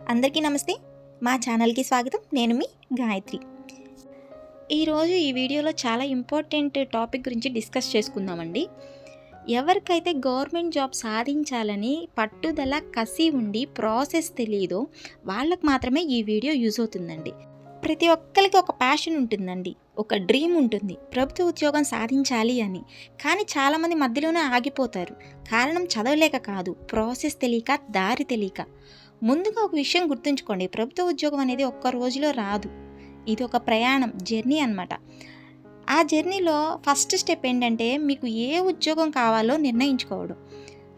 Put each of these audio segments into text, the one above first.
అందరికీ నమస్తే. మా ఛానల్కి స్వాగతం. నేను మీ గాయత్రి. ఈరోజు ఈ వీడియోలో చాలా ఇంపార్టెంట్ టాపిక్ గురించి డిస్కస్ చేసుకుందామండి. ఎవరికైతే గవర్నమెంట్ జాబ్ సాధించాలని పట్టుదల కసి ఉండి ప్రాసెస్ తెలియదో వాళ్ళకు మాత్రమే ఈ వీడియో యూజ్ అవుతుందండి. ప్రతి ఒక్కరికి ఒక ప్యాషన్ ఉంటుందండి, ఒక డ్రీమ్ ఉంటుంది ప్రభుత్వ ఉద్యోగం సాధించాలి అని. కానీ చాలామంది మధ్యలోనే ఆగిపోతారు. కారణం చదవలేక కాదు, ప్రాసెస్ తెలియక, దారి తెలియక. ముందుగా ఒక విషయం గుర్తుంచుకోండి, ప్రభుత్వ ఉద్యోగం అనేది ఒక్క రోజులో రాదు. ఇది ఒక ప్రయాణం, జర్నీ అన్నమాట. ఆ జర్నీలో ఫస్ట్ స్టెప్ ఏంటంటే మీకు ఏ ఉద్యోగం కావాలో నిర్ణయించుకోవడం.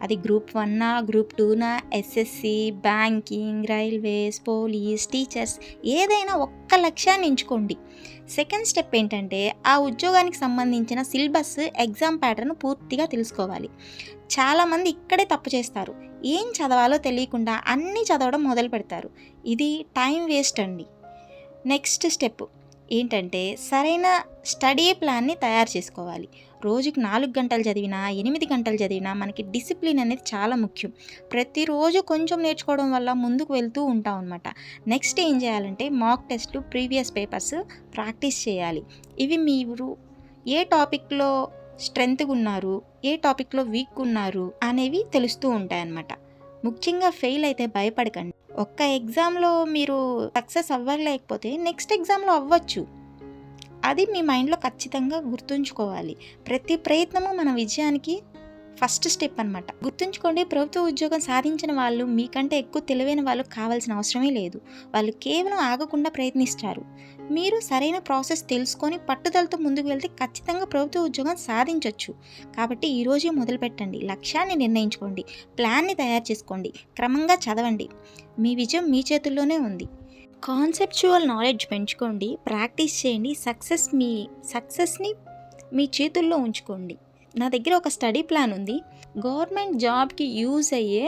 అది group 1, group 2, SSC, banking, railways, police, teachers, ఏదైనా ఒక్క లక్ష్యాన్ని ఎంచుకోండి. సెకండ్ స్టెప్ ఏంటంటే ఆ ఉద్యోగానికి సంబంధించిన సిలబస్, ఎగ్జామ్ ప్యాటర్న్ పూర్తిగా తెలుసుకోవాలి. చాలామంది ఇక్కడే తప్పు చేస్తారు. ఏం చదవాలో తెలియకుండా అన్నీ చదవడం మొదలు పెడతారు. ఇది టైం వేస్ట్ అండి. నెక్స్ట్ స్టెప్ ఏంటంటే సరైన స్టడీ ప్లాన్ని తయారు చేసుకోవాలి. రోజుకి 4 గంటలు చదివినా, 8 గంటలు చదివినా మనకి డిసిప్లిన్ అనేది చాలా ముఖ్యం. ప్రతిరోజు కొంచెం నేర్చుకోవడం వల్ల ముందుకు వెళ్తూ ఉంటాం అనమాట. నెక్స్ట్ ఏం చేయాలంటే మాక్ టెస్ట్లు, ప్రీవియస్ పేపర్స్ ప్రాక్టీస్ చేయాలి. ఇవి మీరు ఏ టాపిక్లో స్ట్రెంగ్త్గా ఉన్నారు, ఏ టాపిక్లో వీక్ ఉన్నారు అనేవి తెలుస్తూ ఉంటాయన్నమాట. ముఖ్యంగా ఫెయిల్ అయితే భయపడకండి. ఒక్క ఎగ్జామ్లో మీరు సక్సెస్ అవ్వలేకపోతే నెక్స్ట్ ఎగ్జామ్లో అవ్వచ్చు. అది మీ మైండ్లో ఖచ్చితంగా గుర్తుంచుకోవాలి. ప్రతి ప్రయత్నము మన విజయానికి ఫస్ట్ స్టెప్ అనమాట. గుర్తుంచుకోండి, ప్రభుత్వ ఉద్యోగం సాధించిన వాళ్ళు మీకంటే ఎక్కువ తెలివైన వాళ్ళు కావాల్సిన అవసరమే లేదు. వాళ్ళు కేవలం ఆగకుండా ప్రయత్నిస్తారు. మీరు సరైన ప్రాసెస్ తెలుసుకొని పట్టుదలతో ముందుకు వెళ్తే ఖచ్చితంగా ప్రభుత్వ ఉద్యోగం సాధించవచ్చు. కాబట్టి ఈరోజే మొదలు పెట్టండి. లక్ష్యాన్ని నిర్ణయించుకోండి, ప్లాన్ని తయారు చేసుకోండి, క్రమంగా చదవండి. మీ విజయం మీ చేతుల్లోనే ఉంది. కాన్సెప్చువల్ నాలెడ్జ్ పెంచుకోండి, ప్రాక్టీస్ చేయండి. సక్సెస్ని మీ చేతుల్లో ఉంచుకోండి. నా దగ్గర ఒక స్టడీ ప్లాన్ ఉంది. గవర్నమెంట్ జాబ్కి యూజ్ అయ్యే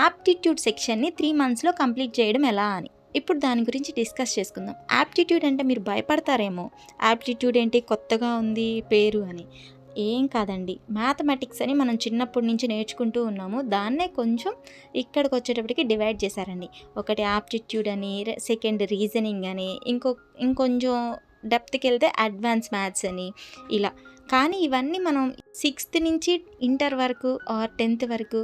యాప్టిట్యూడ్ సెక్షన్ని 3 monthsలో కంప్లీట్ చేయడం ఎలా అని. ఇప్పుడు దాని గురించి డిస్కస్ చేసుకుందాం. యాప్టిట్యూడ్ అంటే మీరు భయపడతారేమో, యాప్టిట్యూడ్ ఏంటి కొత్తగా ఉంది పేరు అని. ఏం కాదండి, మ్యాథమెటిక్స్ అని మనం చిన్నప్పటి నుంచి నేర్చుకుంటూ ఉన్నాము. దాన్నే కొంచెం ఇక్కడికి వచ్చేటప్పటికి డివైడ్ చేశారండి. ఒకటి యాప్టిట్యూడ్ అని, సెకండ్ రీజనింగ్ అని, ఇంకొంచెం డెప్త్కి వెళ్తే అడ్వాన్స్ మ్యాథ్స్ అని, ఇలా. కానీ ఇవన్నీ మనం 6th నుంచి ఇంటర్ వరకు ఆర్ 10th వరకు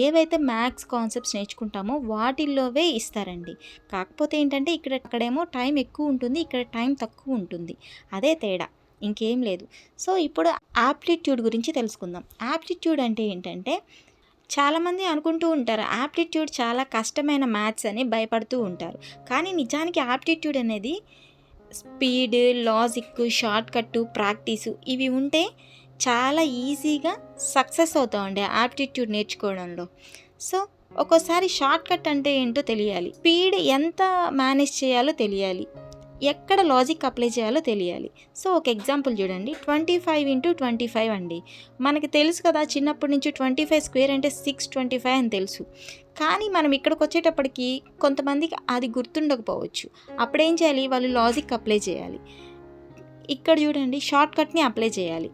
ఏవైతే మ్యాథ్స్ కాన్సెప్ట్స్ నేర్చుకుంటామో వాటిల్లోవే ఇస్తారండి. కాకపోతే ఏంటంటే అక్కడేమో టైం ఎక్కువ ఉంటుంది, ఇక్కడ టైం తక్కువ ఉంటుంది. అదే తేడా, ఇంకేం లేదు. సో ఇప్పుడు యాప్టిట్యూడ్ గురించి తెలుసుకుందాం. యాప్టిట్యూడ్ అంటే ఏంటంటే చాలామంది అనుకుంటూ ఉంటారు యాప్టిట్యూడ్ చాలా కష్టమైన మ్యాథ్స్ అని భయపడుతూ ఉంటారు. కానీ నిజానికి యాప్టిట్యూడ్ అనేది speed, logic, short cut, practice ఇవి ఉంటే చాలా ఈజీగా సక్సెస్ అవుతామండి యాప్టిట్యూడ్ నేర్చుకోవడంలో. సో ఒక్కోసారి షార్ట్ కట్ అంటే ఏంటో తెలియాలి, స్పీడ్ ఎంత మేనేజ్ చేయాలో తెలియాలి, ఎక్కడ లాజిక్ అప్లై చేయాలో తెలియాలి. సో ఒక ఎగ్జాంపుల్ చూడండి, 25x25 అండి. మనకి తెలుసు కదా, చిన్నప్పటి నుంచి 25² అంటే 625 అని తెలుసు. కానీ మనం ఇక్కడికి వచ్చేటప్పటికి కొంతమందికి అది గుర్తుండకపోవచ్చు. అప్పుడేం చేయాలి, వాళ్ళు లాజిక్ అప్లై చేయాలి. ఇక్కడ చూడండి, షార్ట్ కట్ని అప్లై చేయాలి.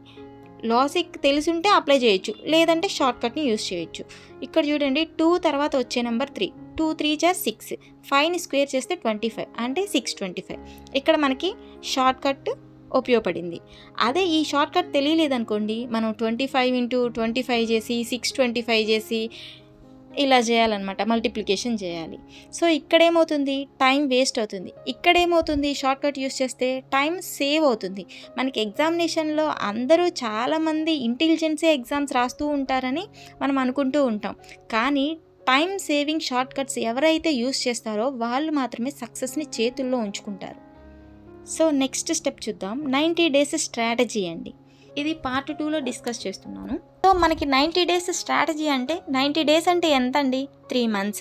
లాజిక్ తెలిసుంటే అప్లై చేయొచ్చు, లేదంటే షార్ట్ కట్ని యూస్ చేయొచ్చు. ఇక్కడ చూడండి, 2 తర్వాత వచ్చే నెంబర్ 3, 2 3 6, 5ని స్క్వేర్ చేస్తే 25 అంటే 625. ఇక్కడ మనకి షార్ట్ కట్ ఉపయోగపడింది. అదే ఈ షార్ట్ కట్ తెలియలేదనుకోండి, మనం 25x25 చేసి 625 చేసి ఇలా చేయాలన్నమాట, మల్టిప్లికేషన్ చేయాలి. సో ఇక్కడేమవుతుంది, టైం వేస్ట్ అవుతుంది. ఇక్కడేమవుతుంది, షార్ట్ కట్ యూస్ చేస్తే టైం సేవ్ అవుతుంది. మనకి ఎగ్జామినేషన్లో అందరూ చాలామంది ఇంటెలిజెన్సే ఎగ్జామ్స్ రాస్తూ ఉంటారని మనం అనుకుంటూ ఉంటాం. కానీ టైం సేవింగ్ షార్ట్ కట్స్ ఎవరైతే యూస్ చేస్తారో వాళ్ళు మాత్రమే సక్సెస్ని చేతుల్లో ఉంచుకుంటారు. సో నెక్స్ట్ స్టెప్ చూద్దాం, 90 days స్ట్రాటజీ అండి. ఇది పార్ట్ 2లో డిస్కస్ చేస్తున్నాను. సో మనకి 90 days స్ట్రాటజీ అంటే 90 days అంటే ఎంత అండి, 3 months.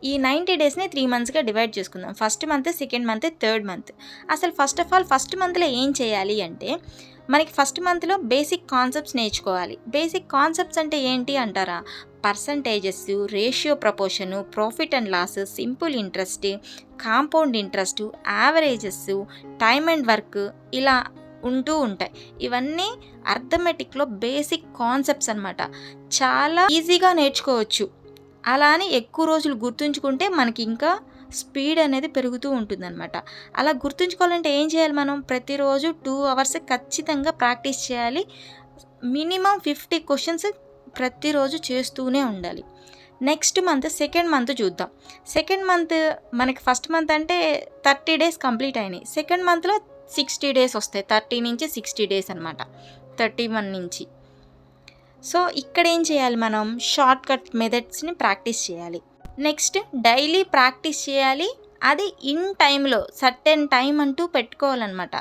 ఈ 90 daysని 3 monthsగా డివైడ్ చేసుకుందాం. First month, second month, third month. అసలు ఫస్ట్ ఆఫ్ ఆల్ ఫస్ట్ మంత్లో ఏం చేయాలి అంటే మనకి ఫస్ట్ మంత్లో బేసిక్ కాన్సెప్ట్స్ నేర్చుకోవాలి. బేసిక్ కాన్సెప్ట్స్ అంటే ఏంటి అంటారా, percentages, ratio proportion, profit and loss, simple interest, compound interest, averages, time and work, ఇలా ఉంటూ ఉంటాయి. ఇవన్నీ అర్థమెటిక్లో బేసిక్ కాన్సెప్ట్స్ అనమాట. చాలా ఈజీగా నేర్చుకోవచ్చు. అలా అని ఎక్కువ రోజులు గుర్తుంచుకుంటే మనకి ఇంకా స్పీడ్ అనేది పెరుగుతూ ఉంటుందన్నమాట. అలా గుర్తుంచుకోవాలంటే ఏం చేయాలి, మనం ప్రతిరోజు 2 అవర్స్ ఖచ్చితంగా ప్రాక్టీస్ చేయాలి. మినిమం 50 క్వశ్చన్స్ ప్రతిరోజు చేస్తూనే ఉండాలి. నెక్స్ట్ మంత్ సెకండ్ మంత్ చూద్దాం. సెకండ్ మంత్ మనకి ఫస్ట్ మంత్ అంటే 30 డేస్ కంప్లీట్ అయినాయి. సెకండ్ మంత్లో 60 డేస్ వస్తాయి. 30 నుంచి 60 డేస్ అనమాట, 31 నుంచి. సో ఇక్కడ ఏం చేయాలి, మనం షార్ట్ కట్ మెథడ్స్ని ప్రాక్టీస్ చేయాలి. నెక్స్ట్ డైలీ ప్రాక్టీస్ చేయాలి. అది ఇన్ టైంలో సర్టెన్ టైం అంటూ పెట్టుకోవాలన్నమాట.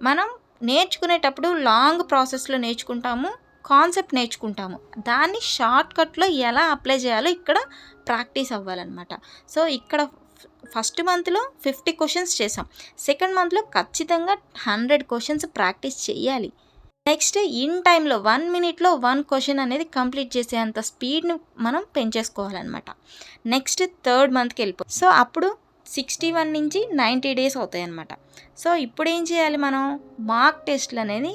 మనం నేర్చుకునేటప్పుడు లాంగ్ ప్రాసెస్లో నేర్చుకుంటాము, కాన్సెప్ట్ నేర్చుకుంటాము. దాన్ని షార్ట్ కట్లో ఎలా అప్లై చేయాలో ఇక్కడ ప్రాక్టీస్ అవ్వాలన్నమాట. సో ఇక్కడ ఫస్ట్ మంత్లో 50 క్వశ్చన్స్ చేసాం. సెకండ్ మంత్లో ఖచ్చితంగా 100 క్వశ్చన్స్ ప్రాక్టీస్ చేయాలి. నెక్స్ట్ ఇన్ టైంలో 1 మినిట్లో 1 క్వశ్చన్ అనేది కంప్లీట్ చేసేంత స్పీడ్ని మనం పెంచేసుకోవాలన్నమాట. నెక్స్ట్ థర్డ్ మంత్కి వెళ్ళిపోయి సో అప్పుడు 61 నుంచి 90 డేస్ అవుతాయి అన్నమాట. సో ఇప్పుడు ఏం చేయాలి, మనం మార్క్ టెస్ట్లు అనేది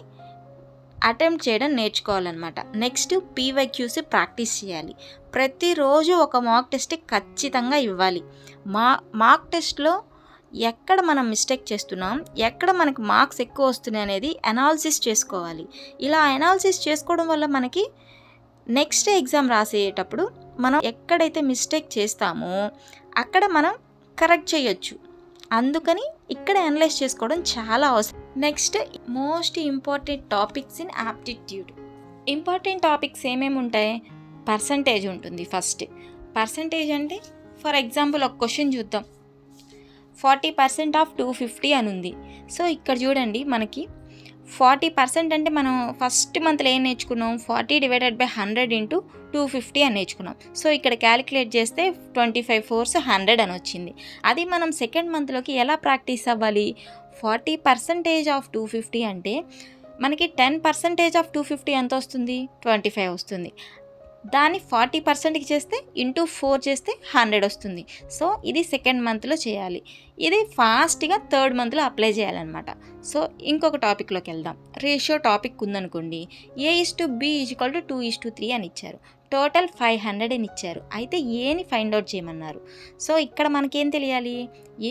అటెంప్ట్ చేయడం నేర్చుకోవాలన్నమాట. నెక్స్ట్ పీవైక్యూస్ ప్రాక్టీస్ చేయాలి. ప్రతిరోజు ఒక మార్క్ టెస్ట్ ఖచ్చితంగా ఇవ్వాలి. మార్క్ టెస్ట్లో ఎక్కడ మనం మిస్టేక్ చేస్తున్నాం, ఎక్కడ మనకి మార్క్స్ ఎక్కువ వస్తున్నాయి అనేది అనాలిసిస్ చేసుకోవాలి. ఇలా అనాలిసిస్ చేసుకోవడం వల్ల మనకి నెక్స్ట్ ఎగ్జామ్ రాసేటప్పుడు మనం ఎక్కడైతే మిస్టేక్ చేస్తామో అక్కడ మనం కరెక్ట్ చేయొచ్చు. అందుకని ఇక్కడ అనలైజ్ చేసుకోవడం చాలా అవసరం. Next most important topics in aptitude. Important topics ఏమేమి ఉంటాయి, పర్సంటేజ్ ఉంటుంది. ఫస్ట్ పర్సంటేజ్ అంటే ఫర్ ఎగ్జాంపుల్ ఒక క్వశ్చన్ చూద్దాం. 40% ఆఫ్ 250 అని ఉంది. సో ఇక్కడ చూడండి, మనకి 40% అంటే మనం ఫస్ట్ మంత్లో ఏం నేర్చుకున్నాం, 40 డివైడెడ్ బై 100 ఇంటూ 250 అని నేర్చుకున్నాం. సో ఇక్కడ క్యాలిక్యులేట్ చేస్తే 25 4s 100 అని వచ్చింది. అది మనం సెకండ్ మంత్లోకి ఎలా ప్రాక్టీస్ అవ్వాలి, 40% ఆఫ్ 250 అంటే మనకి 10% ఆఫ్ 250 ఎంత వస్తుంది, 25 వస్తుంది. దాన్ని 40%కి చేస్తే ఇంటూ 4 చేస్తే 100 వస్తుంది. సో ఇది సెకండ్ మంత్లో చేయాలి. ఇది ఫాస్ట్గా థర్డ్ మంత్లో అప్లై చేయాలన్నమాట. సో ఇంకొక టాపిక్లోకి వెళ్దాం. రేషియో టాపిక్ ఉందనుకోండి, A:B = 2:3 అని ఇచ్చారు. టోటల్ 500 అని ఇచ్చారు. అయితే ఏని ఫైండ్ అవుట్ చేయమన్నారు. సో ఇక్కడ మనకేం తెలియాలి,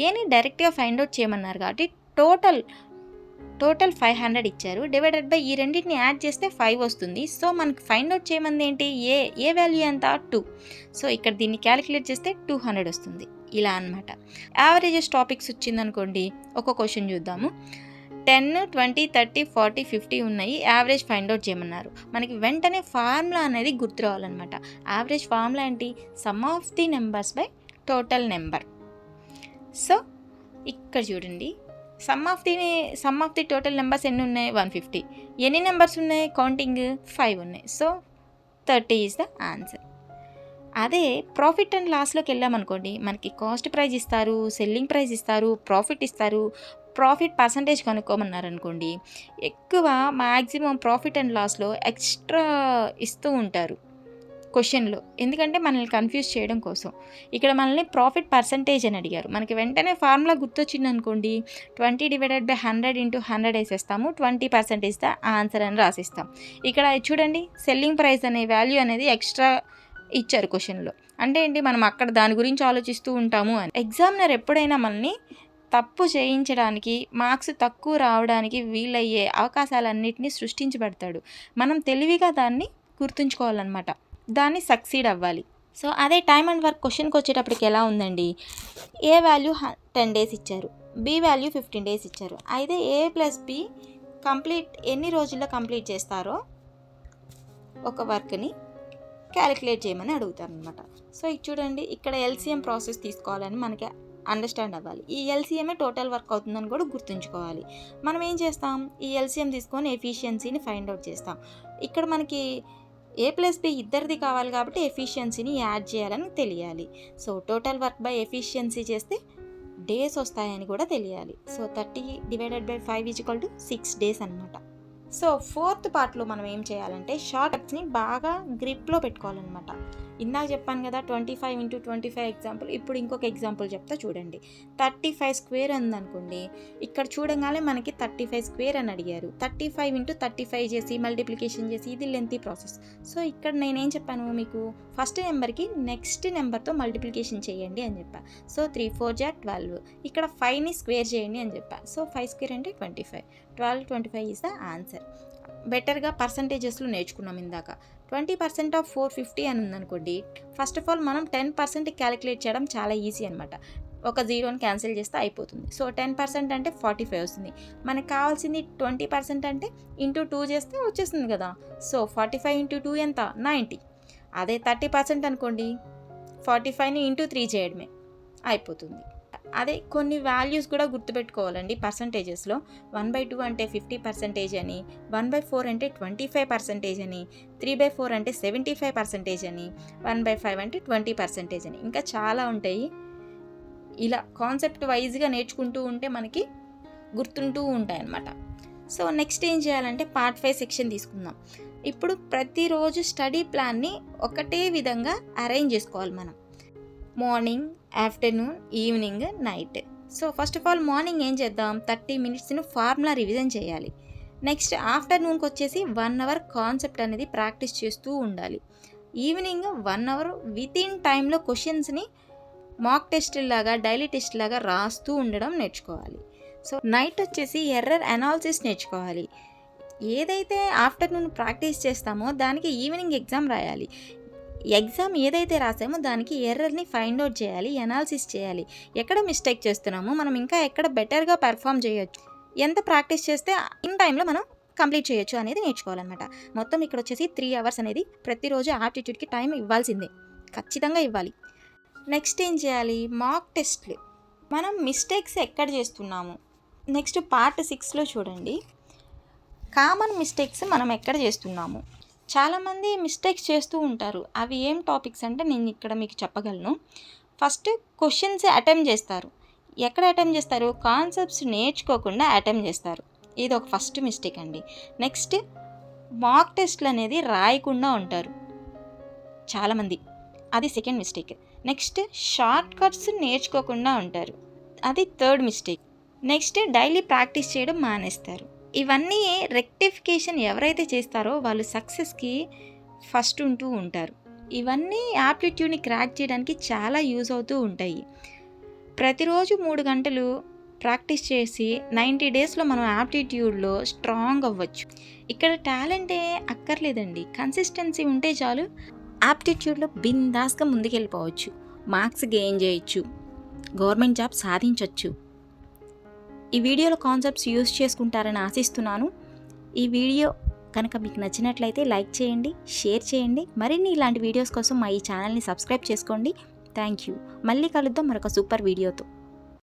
ఏని డైరెక్ట్గా ఫైండ్ అవుట్ చేయమన్నారు కాబట్టి టోటల్ 500 ఇచ్చారు. డివైడెడ్ బై ఈ రెండింటిని యాడ్ చేస్తే 5 వస్తుంది. సో మనకి ఫైండ్ అవుట్ చేయమంది ఏంటి, ఏ వాల్యూ ఎంత, 2. సో ఇక్కడ దీన్ని క్యాలిక్యులేట్ చేస్తే 200 వస్తుంది. ఇలా అన్నమాట. యావరేజెస్ టాపిక్స్ వచ్చిందనుకోండి, ఒక క్వశ్చన్ చూద్దాము. 10, 20, 30, 40, 50 ఉన్నాయి. యావరేజ్ ఫైండ్ అవుట్ చేయమన్నారు. మనకి వెంటనే ఫార్ములా అనేది గుర్తు రావాలన్నమాట. యావరేజ్ ఫార్ములా ఏంటి, some of the numbers by total number. So ఇక్కడ చూడండి, some of the total numbers ఎన్ని ఉన్నాయి, 150. ఎన్ని నెంబర్స్ ఉన్నాయి, కౌంటింగ్ 5 ఉన్నాయి. So 30 is the answer. అదే ప్రాఫిట్ అండ్ లాస్లోకి వెళ్ళామనుకోండి, మనకి కాస్ట్ ప్రైస్ ఇస్తారు, సెల్లింగ్ ప్రైస్ ఇస్తారు, ప్రాఫిట్ ఇస్తారు. ప్రాఫిట్ పర్సంటేజ్ కనుక్కోమన్నారు అనుకోండి, ఎక్కువ మ్యాక్సిమం ప్రాఫిట్ అండ్ లాస్లో ఎక్స్ట్రా ఇస్తూ ఉంటారు క్వశ్చన్లో. ఎందుకంటే మనల్ని కన్ఫ్యూజ్ చేయడం కోసం. ఇక్కడ మనల్ని ప్రాఫిట్ పర్సంటేజ్ అని అడిగారు. మనకి వెంటనే ఫార్ములా గుర్తొచ్చింది అనుకోండి, 20 divided by 100 into 100 వేసేస్తాము. 20% the answer అని రాసిస్తాం. ఇక్కడ చూడండి, సెల్లింగ్ ప్రైస్ అనే వాల్యూ అనేది ఎక్స్ట్రా ఇచ్చారు క్వశ్చన్లో. అంటే ఏంటి, మనం అక్కడ దాని గురించి ఆలోచిస్తూ ఉంటాము అని. ఎగ్జామినర్ ఎప్పుడైనా మనల్ని తప్పు చేయించడానికి, మార్క్స్ తక్కువ రావడానికి వీలయ్యే అవకాశాలన్నింటినీ సృష్టించబడతాడు. మనం తెలివిగా దాన్ని గుర్తుంచుకోవాలన్నమాట, దాన్ని సక్సీడ్ అవ్వాలి. సో అదే టైమ్ అండ్ వర్క్ క్వశ్చన్కి వచ్చేటప్పటికి ఎలా ఉందండి, ఏ వాల్యూ 10 డేస్ ఇచ్చారు, బి వాల్యూ 15 డేస్ ఇచ్చారు. అయితే A+B ఎన్ని రోజుల్లో కంప్లీట్ చేస్తారో ఒక వర్క్ని క్యాలిక్యులేట్ చేయమని అడుగుతారనమాట. సో ఇది చూడండి, ఇక్కడ LCM ప్రాసెస్ తీసుకోవాలని మనకి అండర్స్టాండ్ అవ్వాలి. ఈ LCMే టోటల్ వర్క్ అవుతుందని కూడా గుర్తుంచుకోవాలి. మనం ఏం చేస్తాం, ఈ LCM తీసుకొని ఎఫిషియన్సీని ఫైండ్ అవుట్ చేస్తాం. ఇక్కడ మనకి A+B ఇద్దరిది కావాలి కాబట్టి ఎఫిషియన్సీని యాడ్ చేయాలని తెలియాలి. So total work by efficiency చేస్తే డేస్ వస్తాయని కూడా తెలియాలి. సో 30 డివైడెడ్ బై 5 = 6 డేస్ అనమాట. సో ఫోర్త్ పార్ట్లో మనం ఏం చేయాలంటే షార్ట్ కట్స్ని బాగా గ్రిప్లో పెట్టుకోవాలన్నమాట. ఇందాక చెప్పాను కదా 25 ఇంటూ 25 ఎగ్జాంపుల్. ఇప్పుడు ఇంకొక ఎగ్జాంపుల్ చెప్తా చూడండి. 35 స్క్వేర్ ఉందనుకోండి, ఇక్కడ చూడగానే మనకి 35 స్క్వేర్ అని అడిగారు. 35 ఇంటూ 35 చేసి మల్టిప్లికేషన్ చేసి ఇది లెంతీ ప్రాసెస్. సో ఇక్కడ నేనేం చెప్పాను మీకు, ఫస్ట్ నెంబర్కి నెక్స్ట్ నెంబర్తో మల్టిప్లికేషన్ చేయండి అని చెప్పా. సో 3 4 జా 12. ఇక్కడ 5ని స్క్వేర్ చేయండి అని చెప్పా. సో 5 స్క్వేర్ అంటే 25. 12 25 ఈజ్ ద ఆన్సర్. బెటర్గా పర్సంటేజెస్లో నేర్చుకున్నాం ఇందాక. 20% ఆఫ్ 450 అని ఉందనుకోండి, ఫస్ట్ ఆఫ్ ఆల్ మనం 10% క్యాలిక్యులేట్ చేయడం చాలా ఈజీ అనమాట. ఒక జీరోని క్యాన్సిల్ చేస్తే అయిపోతుంది. సో 10% అంటే 45 వస్తుంది. మనకు కావాల్సింది 20% అంటే ఇంటూ 2 చేస్తే వచ్చేస్తుంది కదా. సో 45 ఇంటూ 2 ఎంత, 90. అదే 30% అనుకోండి, 45ని ఇంటూ 3 చేయడమే అయిపోతుంది. అదే కొన్ని వాల్యూస్ కూడా గుర్తుపెట్టుకోవాలండి పర్సంటేజెస్లో. 1/2 అంటే 50% అని, 1/4 అంటే 25% అని, 3/4 అంటే 75% అని, 1/5 అంటే 20% అని, ఇంకా చాలా ఉంటాయి. ఇలా కాన్సెప్ట్ వైజ్గా నేర్చుకుంటూ ఉంటే మనకి గుర్తుంటూ ఉంటాయన్నమాట. సో నెక్స్ట్ ఏం చేయాలంటే పార్ట్ 5 సెక్షన్ తీసుకుందాం. ఇప్పుడు ప్రతిరోజు స్టడీ ప్లాన్ని ఒకటే విధంగా అరేంజ్ చేసుకోవాలి మనం. Morning, afternoon, evening, night. So first of all morning ఏం చేద్దాం, 30 మినిట్స్ను ఫార్ములా రివిజన్ చేయాలి. నెక్స్ట్ ఆఫ్టర్నూన్కి వచ్చేసి 1 అవర్ కాన్సెప్ట్ అనేది ప్రాక్టీస్ చేస్తూ ఉండాలి. ఈవినింగ్ 1 అవర్ వితిన్ టైంలో క్వశ్చన్స్ని మాక్ టెస్ట్ లాగా డైలీ టెస్ట్ లాగా రాస్తూ ఉండడం నేర్చుకోవాలి. సో నైట్ వచ్చేసి ఎర్రర్ అనాలిసిస్ నేర్చుకోవాలి. ఏదైతే ఆఫ్టర్నూన్ ప్రాక్టీస్ చేస్తామో దానికి ఈవినింగ్ ఎగ్జామ్ రాయాలి. ఎగ్జామ్ ఏదైతే రాసామో దానికి ఎర్రర్ని ఫైండ్ అవుట్ చేయాలి, అనాలిసిస్ చేయాలి. ఎక్కడ మిస్టేక్ చేస్తున్నామో, మనం ఇంకా ఎక్కడ బెటర్గా పెర్ఫామ్ చేయొచ్చు, ఎంత ప్రాక్టీస్ చేస్తే ఇన్ టైంలో మనం కంప్లీట్ చేయొచ్చు అనేది నేర్చుకోవాలన్నమాట. మొత్తం ఇక్కడ వచ్చేసి 3 అవర్స్ అనేది ప్రతిరోజు ఆప్టిట్యూడ్కి టైం ఇవ్వాల్సిందే, ఖచ్చితంగా ఇవ్వాలి. నెక్స్ట్ ఏం చేయాలి, మాక్ టెస్ట్లు. మనం మిస్టేక్స్ ఎక్కడ చేస్తున్నాము, నెక్స్ట్ పార్ట్ 6లో చూడండి. కామన్ మిస్టేక్స్ మనం ఎక్కడ చేస్తున్నాము. చాలామంది మిస్టేక్స్ చేస్తూ ఉంటారు. అవి ఏం టాపిక్స్ అంటే నేను ఇక్కడ మీకు చెప్పగలను. ఫస్ట్ క్వశ్చన్స్ అటెంప్ట్ చేస్తారు. ఎక్కడ అటెంప్ట్ చేస్తారు, కాన్సెప్ట్స్ నేర్చుకోకుండా అటెంప్ట్ చేస్తారు. ఇది ఒక ఫస్ట్ మిస్టేక్ అండి. నెక్స్ట్ మాక్ టెస్ట్లు అనేది రాయకుండా ఉంటారు చాలామంది, అది second mistake. Next shortcuts నేర్చుకోకుండా ఉంటారు, అది third mistake. Next daily practice చేయడం మానేస్తారు. ఇవన్నీ రెక్టిఫికేషన్ ఎవరైతే చేస్తారో వాళ్ళు సక్సెస్కి ఫస్ట్ ఉంటూ ఉంటారు. ఇవన్నీ యాప్టిట్యూడ్ని క్రాక్ చేయడానికి చాలా యూజ్ అవుతూ ఉంటాయి. ప్రతిరోజు 3 గంటలు ప్రాక్టీస్ చేసి 90 డేస్లో మనం యాప్టిట్యూడ్లో స్ట్రాంగ్ అవ్వచ్చు. ఇక్కడ టాలెంటే అక్కర్లేదండి, కన్సిస్టెన్సీ ఉంటే చాలు. యాప్టిట్యూడ్లో బిందాస్గా ముందుకెళ్ళిపోవచ్చు, మార్క్స్ గెయిన్ చేయొచ్చు, గవర్నమెంట్ జాబ్ సాధించవచ్చు. ఈ వీడియోలో కాన్సెప్ట్స్ యూజ్ చేసుకుంటారని ఆశిస్తున్నాను. ఈ వీడియో కనుక మీకు నచ్చినట్లయితే లైక్ చేయండి, షేర్ చేయండి. మరిన్ని ఇలాంటి వీడియోస్ కోసం మా ఈ ఛానల్ని సబ్స్క్రైబ్ చేసుకోండి. Thank you. మళ్ళీ కలుద్దాం మరొక సూపర్ వీడియోతో.